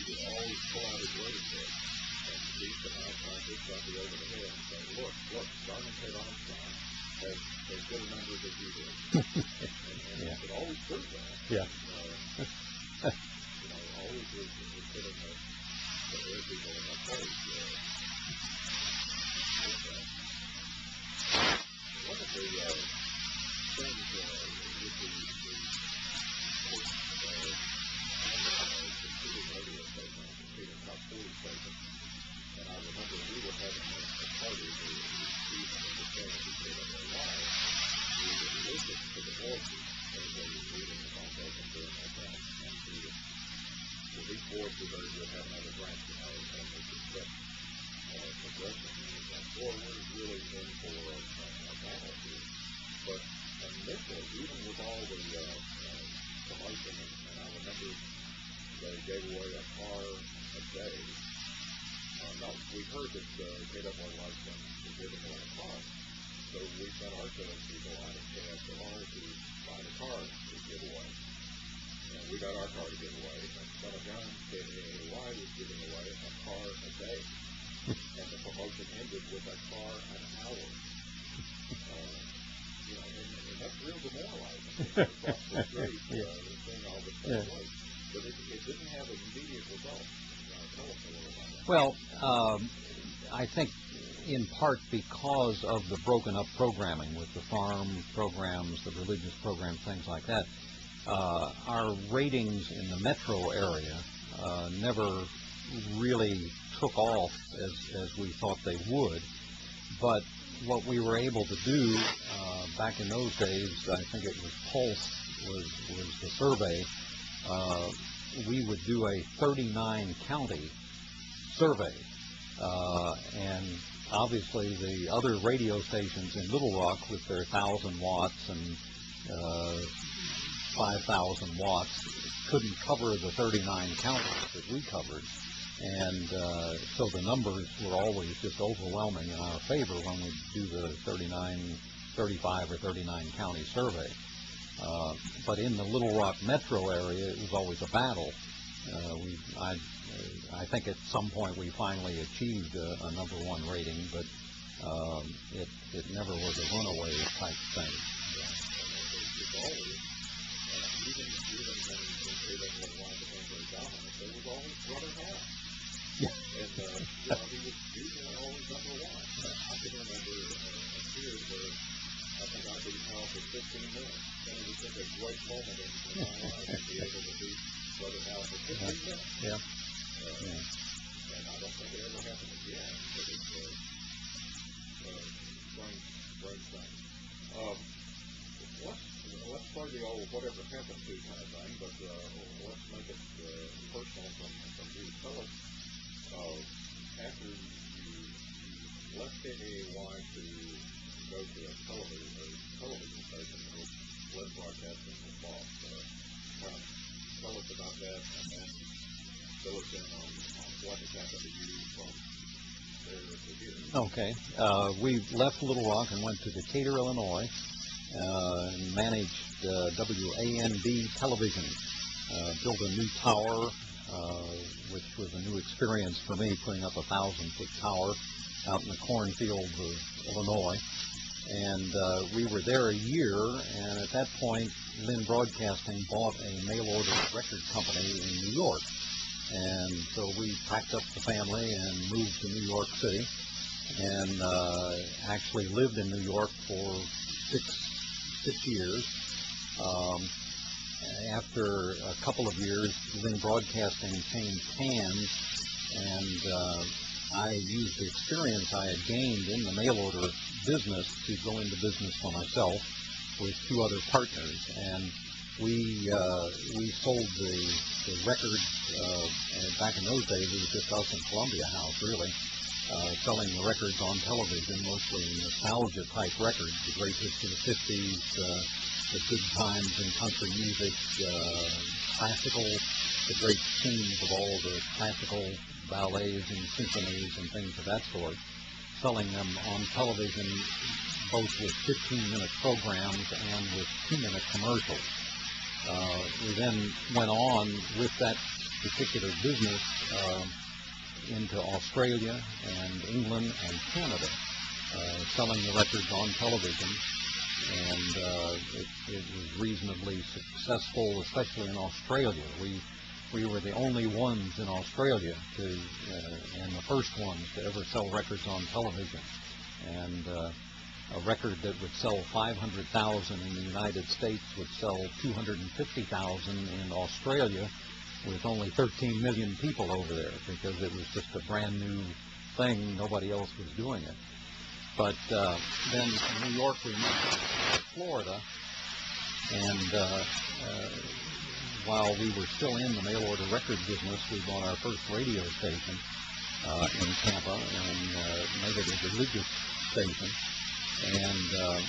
would always pull out his rating book and beat the somebody over the head and say, look, Sergeant Ted Armstrong has as good a numbers as you did. and yeah. It always proved that. Yeah. Always was putting the air people in that place. One of the things with the computer radio station, computer top 40 station, and I remember we were having a party where we used to say that we did it live. We would listen to the voices as they were reading the contact and doing that thing. And so these voices would have another branch, and they could set progression. And boy, we're really in for a battle here. But initially, even with all the promotion, and I remember they gave away a car a day. No, we heard that KAAY liked them to give away a car. So we sent our salespeople out of KSLR to find a car to give away. And we got our car to give away. And Son of John, KAAY was giving away a car a day. And the promotion ended with a car an hour. And that's real demoralizing. Across the street, seeing all this stuff. But it didn't have immediate results. Tell us a little about that. Well, I think in part because of the broken up programming with the farm programs, the religious programs, things like that, our ratings in the metro area never really took off as we thought they would. But what we were able to do back in those days, I think it was Pulse was the survey, we would do a 39 county survey, and obviously the other radio stations in Little Rock with their 1,000 watts and 5,000 watts couldn't cover the 39 counties that we covered. And so the numbers were always just overwhelming in our favor when we do the 35 or 39 county survey. But in the Little Rock metro area, it was always a battle. I think at some point we finally achieved a #1 rating, but it never was a runaway type thing. Even when KAAY became very dominant, there was always Brother Hal. Yeah. And, he was usually always #1. I can remember a period where I think I beat Hal for 15 minutes. And it was such a great moment in my life to be able to beat Brother Hal for 15 minutes. Yeah. And I don't think it ever happened again, but it's a strange thing. Let's play the old whatever happened to kind of thing, but let's make it personal from you. Tell us, after you left KAAY to go to a television station that was led broadcasting with Voth, tell us about that, and then fill us in on what has happened to you from there to here. Okay. We left Little Rock and went to Decatur, Illinois, and managed WANB television. Built a new tower, which was a new experience for me, putting up a 1,000-foot tower out in the cornfields of Illinois. And we were there a year, and at that point, Lynn Broadcasting bought a mail-order record company in New York. And so we packed up the family and moved to New York City, and actually lived in New York for six years. After a couple of years, Lynn Broadcasting changed hands, and I used the experience I had gained in the mail-order business to go into business for myself with 2 other partners. And we sold the records, and back in those days it was just us and Columbia House, really, selling the records on television, mostly nostalgia-type records, the great hits of the 50s, the good times in country music, classical, the great tunes of all the classical ballets and symphonies and things of that sort, selling them on television both with 15-minute programs and with 2-minute commercials. We then went on with that particular business into Australia and England and Canada, selling the records on television, and it was reasonably successful, especially in Australia. We were the only ones in Australia to, and the first ones to ever sell records on television. And a record that would sell 500,000 in the United States would sell 250,000 in Australia, with only 13 million people over there, because it was just a brand new thing. Nobody else was doing it. But then from New York we moved to Florida, and while we were still in the mail order record business, we bought our first radio station in Tampa, and made it a religious station, and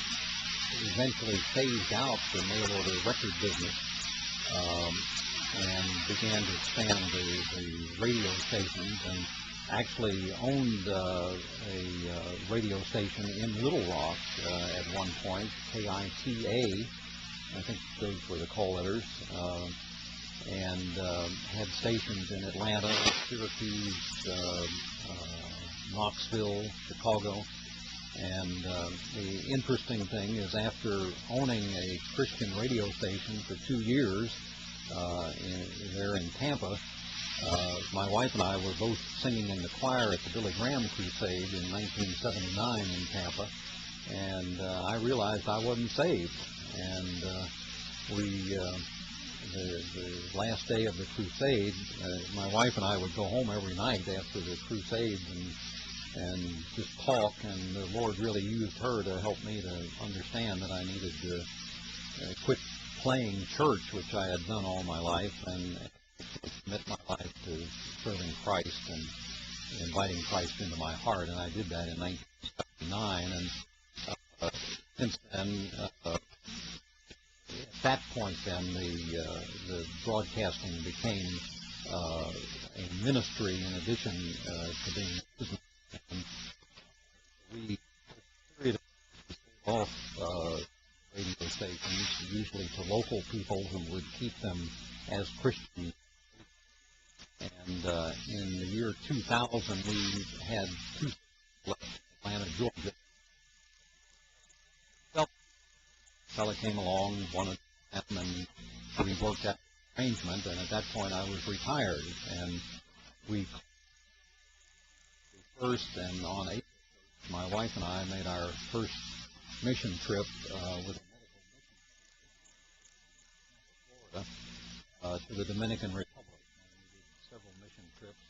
eventually phased out the mail order record business, and began to expand the radio stations, and actually owned a radio station in Little Rock at one point, KAAY, I think those were the call letters, and had stations in Atlanta, Syracuse, Knoxville, Chicago. And the interesting thing is, after owning a Christian radio station for 2 years there in Tampa, my wife and I were both singing in the choir at the Billy Graham Crusade in 1979 in Tampa, and I realized I wasn't saved. And the last day of the crusade, my wife and I would go home every night after the crusades and just talk, and the Lord really used her to help me to understand that I needed to quit playing church, which I had done all my life, and commit my life to serving Christ and inviting Christ into my heart. And I did that in 1979, and since then, at that point then, the broadcasting became a ministry in addition to being a business. And we carried off radio stations, usually to local people who would keep them as Christian. And in the year 2000, we had 2 left in Atlanta, Georgia. Fella came along, wanted to happen, and we worked out an arrangement, and at that point I was retired, and we first, and on April 1st, my wife and I made our first mission trip with a medical mission to Florida, to the Dominican Republic. And we did several mission trips.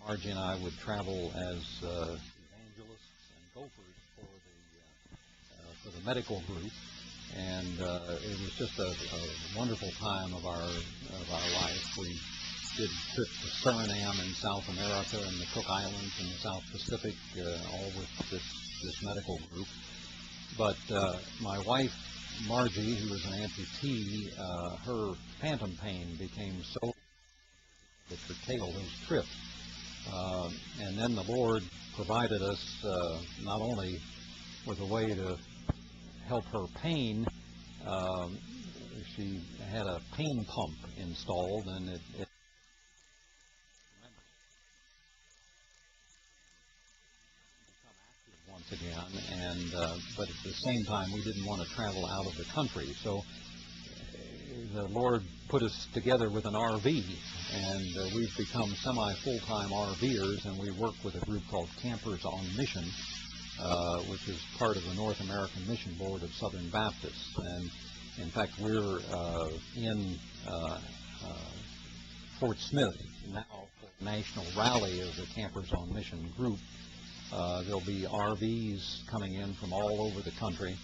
Margie and I would travel as evangelists and gophers for the medical group, and it was just a wonderful time of our life. We did trips to Suriname in South America and the Cook Islands in the South Pacific, all with this medical group. But my wife, Margie, who was an amputee, her phantom pain became so that curtailed those trips. And then the Lord provided us not only with a way to help her pain, she had a pain pump installed, and it become active once again. And but at the same time, we didn't want to travel out of the country, so the Lord put us together with an RV, and we've become semi-full-time RVers, and we work with a group called Campers on Mission, which is part of the North American Mission Board of Southern Baptists. And in fact, we're in Fort Smith now for the national rally of the Campers on Mission group. There'll be RVs coming in from all over the country,